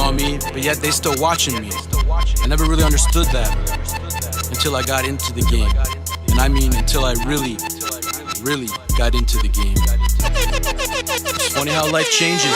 know what I mean? But yet they still watching me. I never really understood that until I got into the game. And I mean until I really got into the game. It's funny how life changes.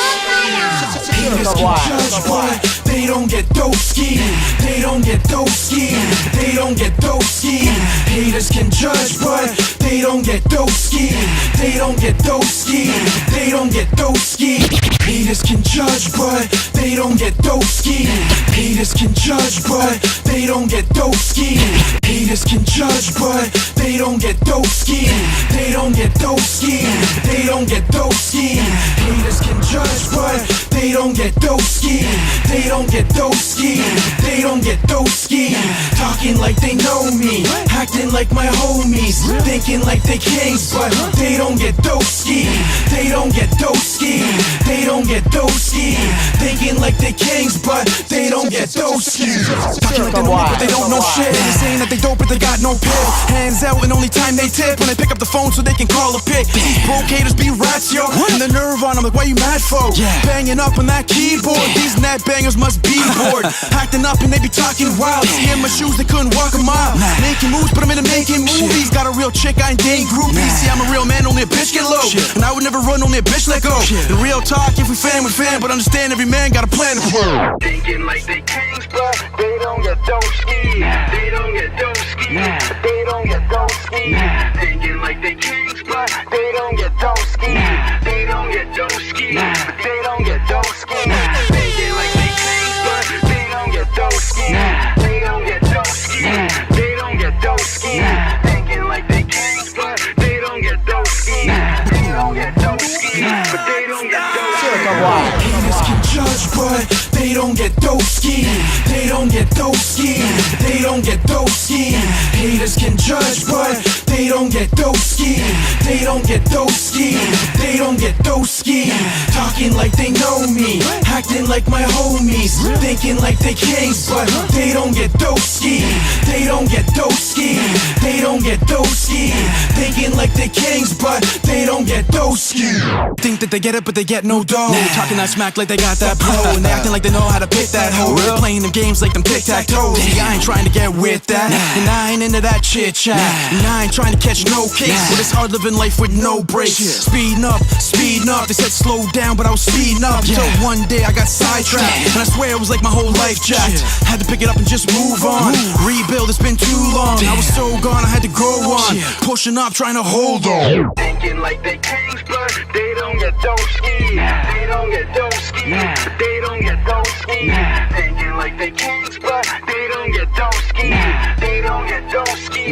Haters can judge, but they don't get Doughski. They don't get Doughski. They don't get Doughski. Haters can judge, but they don't get Doughski. They don't get Doughski. They don't get Doughski. Haters can judge, but they don't get Doughski. Haters can judge, but they don't get Doughski. Haters can judge, but they don't get Doughski. They don't get Doughski. They don't get Doughski. Haters can judge, but they don't get Doughski. They don't get Doughski. They don't get Doughski. Talking like they know me, acting like my homies, thinking like they kings, but they don't get Doughski. They don't get Doughski. They don't get Doughski. Thinking like they kings, but they don't get Doughski. Talking like they know me, but they don't know shit. They're saying that they dope, but they got no pip. Hands out and only time they tip when they pick up the phone so they can call a pic. These broke haters be rats, yo. And the nerve on them, like, why you mad for? Banging up on that keyboard. These net bangers must be bored. Acting up and they be talking wild. See in my shoes, they couldn't walk a mile. Making moves, but I'm into making movies. Got a real chick, I ain't dating groupies. See, I'm a real man, only a bitch get low. And I would never run, only a bitch let go. And real talk, if we fan with fan, but understand every man got a plan to play. Thinking like they kings, but they don't get Doughski. They don't get Doughski. They don't get Doughski. Thinking like they kings, but they don't get Doughski. They don't get Doughski. They don't get Doughski. Thinking like they kings, but they don't get Doughski. They don't get Doughski. They don't get Doughski. Thinking like they kings, but they don't get Doughski. They don't get Doughski. But they don't get Doughski. Haters can judge, but they don't get Doughski. They don't get Doughski. They don't get Doughski. Haters can judge, but they don't get Doughski. They don't get Doughski. They don't get Doughski. Talking like they know me, acting like my homies, thinking like they kings, but they don't get Doughski. They don't get Doughski. They don't get Doughski. Thinking like they kings, but they don't get Doughski. Think that they get it, but they get no dough. Talking that smack like they got that pro, and they acting like they know how to pick that hoe. Playing them games like them tic-tac-toes. See, I ain't trying to get with that, and I ain't into that chit-chat, and I ain't trying to catch no kicks. But it's hard living life with no breaks. Speeding up, speeding up. They said slow down, but I was speeding up until one day I got sidetracked, and I swear it was like my whole life jacked. Had to pick it up and just move on. Rebuild, it's been too long. I was so gone, I had to grow on. Pushing up, trying to hold on. Thinking like they kings, but they don't get Doughski. They don't get Doughski. They don't get Doughski. Thinking like they kings, but they don't get Doughski. They don't get Doughski.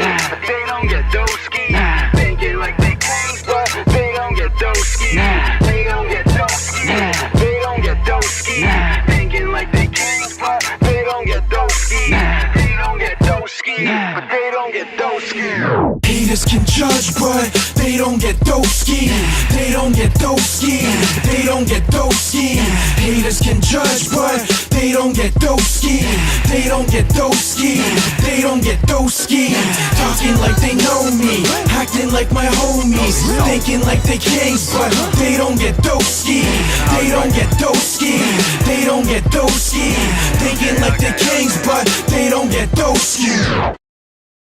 They don't get Doughski. Thinking like they kings, but they don't get Doughski. They don't get Doughski. They don't get Doughski. Thinking like they kings, but they don't get Doughski. They don't get Doughski. But they don't get Doughski. Haters can judge, but they don't get Doughski. They don't get Doughski. They don't get Doughski. Haters can judge, but they don't get Doughski. They don't get Doughski. They don't get Doughski. Talking like they know me, acting like my homies, thinking like they kings, but they don't get Doughski. They don't get Doughski. They don't get Doughski. Thinking like they kings, but they don't get Doughski.